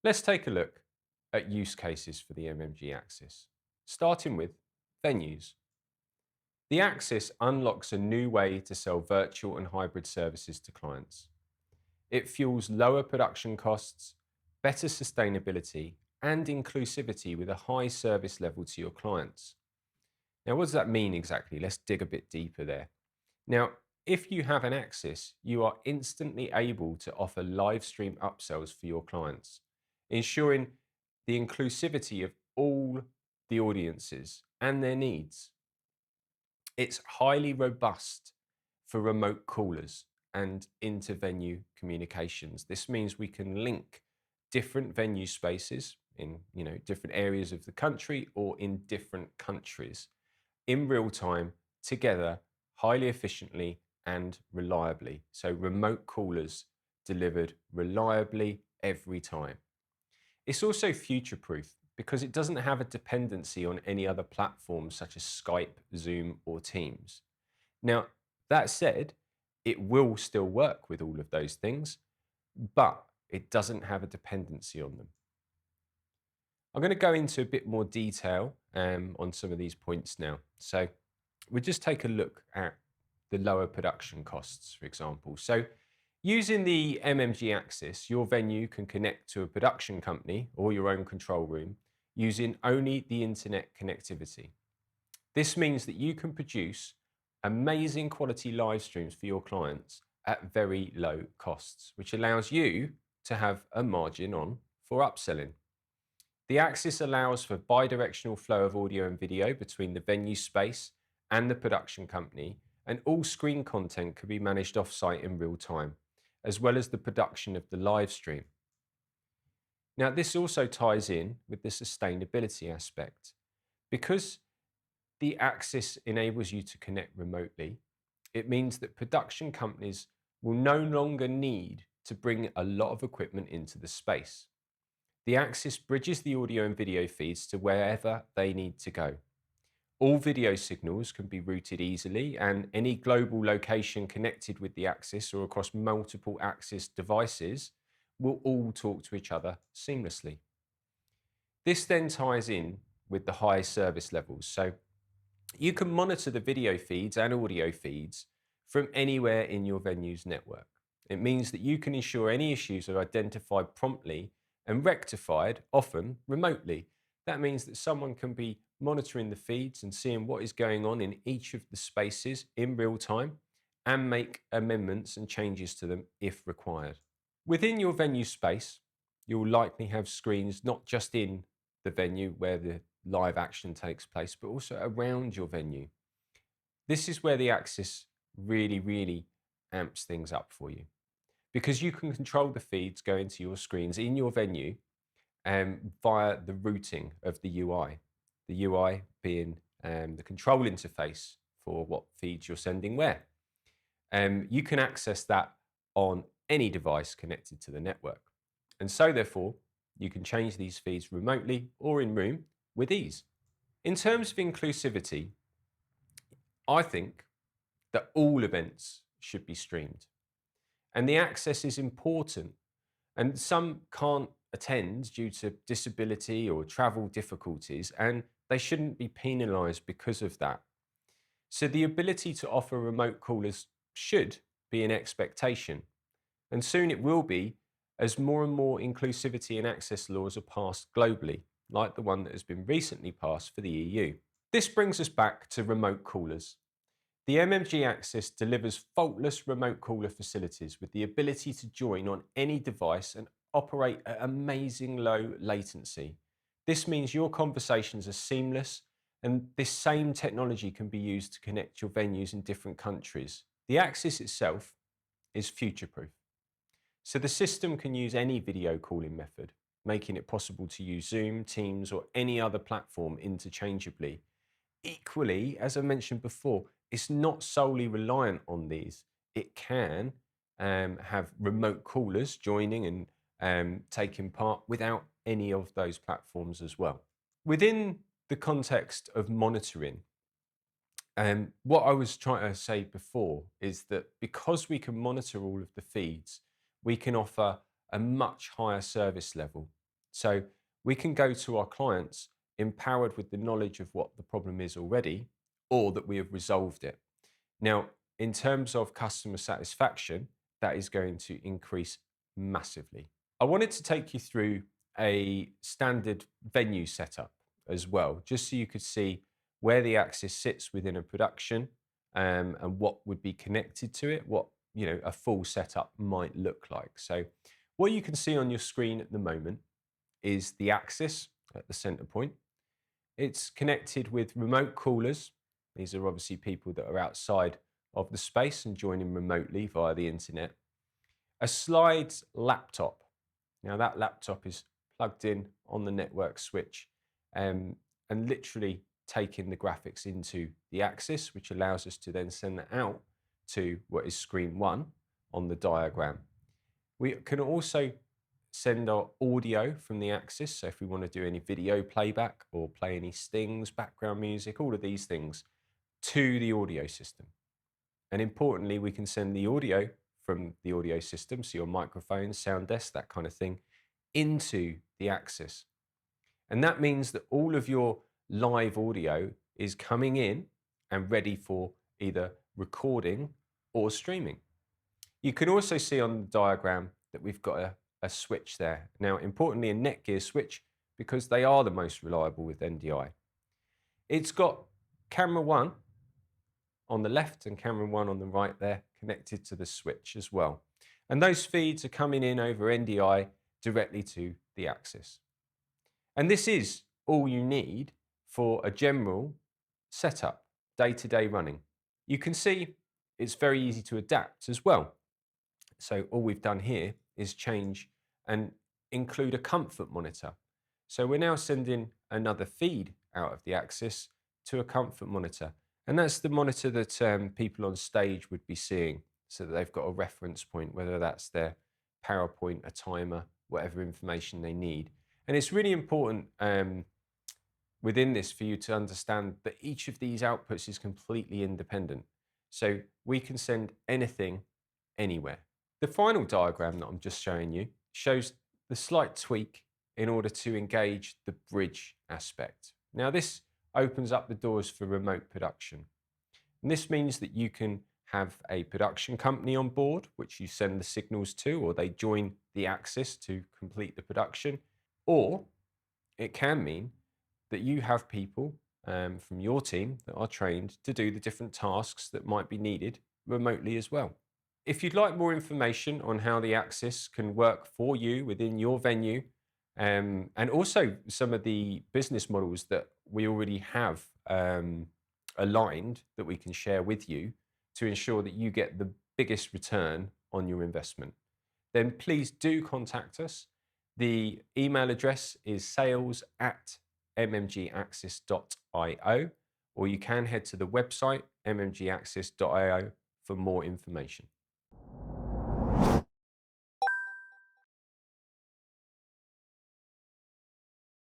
Let's take a look at use cases for the MMG Axis, starting with venues. The Axis unlocks a new way to sell virtual and hybrid services to clients. It fuels lower production costs, better sustainability, and inclusivity with a high service level to your clients. Now, what does that mean exactly? Let's dig a bit deeper there. Now, if you have an Axis, you are instantly able to offer live stream upsells for your clients, ensuring the inclusivity of all the audiences and their needs. It's highly robust for remote callers and inter-venue communications. This means we can link different venue spaces in different areas of the country or in different countries in real time together highly efficiently and reliably. So remote callers delivered reliably every time. It's also future proof because it doesn't have a dependency on any other platforms such as Skype, Zoom, or Teams. Now, that said, it will still work with all of those things, but it doesn't have a dependency on them. I'm going to go into a bit more detail on some of these points now. So we'll just take a look at the lower production costs, for example. So using the MMG Axis, your venue can connect to a production company or your own control room using only the internet connectivity. This means that you can produce amazing quality live streams for your clients at very low costs, which allows you to have a margin on for upselling. The Axis allows for bidirectional flow of audio and video between the venue space and the production company, and all screen content can be managed off-site in real time, as well as the production of the live stream. Now, this also ties in with the sustainability aspect. Because the Axis enables you to connect remotely, it means that production companies will no longer need to bring a lot of equipment into the space. The Axis bridges the audio and video feeds to wherever they need to go. All video signals can be routed easily, and any global location connected with the Axis or across multiple Axis devices will all talk to each other seamlessly. This then ties in with the high service levels. So you can monitor the video feeds and audio feeds from anywhere in your venue's network. It means that you can ensure any issues are identified promptly and rectified, often remotely. That means that someone can be monitoring the feeds and seeing what is going on in each of the spaces in real time and make amendments and changes to them if required. Within your venue space, you'll likely have screens not just in the venue where the live action takes place, but also around your venue. This is where the Axis really amps things up for you, because you can control the feeds going to your screens in your venue via the routing of the UI. The UI being the control interface for what feeds you're sending where. You can access that on any device connected to the network. And so therefore, you can change these feeds remotely or in room with ease. In terms of inclusivity, I think that all events should be streamed. And the access is important. And some can't attend due to disability or travel difficulties, and they shouldn't be penalised because of that. So the ability to offer remote callers should be an expectation. And soon it will be, as more and more inclusivity and access laws are passed globally, like the one that has been recently passed for the EU. This brings us back to remote callers. The MMG Axis delivers faultless remote caller facilities with the ability to join on any device and operate at amazing low latency. This means your conversations are seamless, and this same technology can be used to connect your venues in different countries. The Axis itself is future-proof. So the system can use any video calling method, making it possible to use Zoom, Teams, or any other platform interchangeably. Equally, as I mentioned before, it's not solely reliant on these. It can have remote callers joining and taking part without any of those platforms as well. Within the context of monitoring, what I was trying to say before is that because we can monitor all of the feeds, we can offer a much higher service level. So we can go to our clients empowered with the knowledge of what the problem is already, or that we have resolved it. Now, in terms of customer satisfaction, that is going to increase massively. I wanted to take you through a standard venue setup as well, just so you could see where the Axis sits within a production, and what would be connected to it, what a full setup might look like. So what you can see on your screen at the moment is the Axis at the center point. It's connected with remote coolers. These are obviously people that are outside of the space and joining remotely via the internet. A slides laptop. Now that laptop is plugged in on the network switch, and literally taking the graphics into the Axis, which allows us to then send that out to what is screen 1 on the diagram. We can also send our audio from the Axis. So if we want to do any video playback or play any stings, background music, all of these things to the audio system. And importantly, we can send the audio from the audio system, so your microphone, sound desk, that kind of thing, into the Axis. And that means that all of your live audio is coming in and ready for either recording or streaming. You can also see on the diagram that we've got a switch there. Now, importantly, a Netgear switch, because they are the most reliable with NDI. It's got camera 1 on the left and camera 1 on the right there, connected to the switch as well. And those feeds are coming in over NDI directly to the Axis. And this is all you need for a general setup, day-to-day running. You can see it's very easy to adapt as well. So all we've done here is change and include a comfort monitor. So we're now sending another feed out of the Axis to a comfort monitor. And that's the monitor that people on stage would be seeing, so that they've got a reference point, whether that's their PowerPoint, a timer, whatever information they need. And it's really important within this for you to understand that each of these outputs is completely independent. So we can send anything, anywhere. The final diagram that I'm just showing you shows the slight tweak in order to engage the bridge aspect. Now this opens up the doors for remote production. And this means that you can have a production company on board, which you send the signals to, or they join the Axis to complete the production. Or it can mean that you have people from your team that are trained to do the different tasks that might be needed remotely as well. If you'd like more information on how the Axis can work for you within your venue, and also some of the business models that we already have aligned that we can share with you to ensure that you get the biggest return on your investment, then please do contact us. The email address is sales@mmgaxis.io, or you can head to the website mmgaxis.io for more information.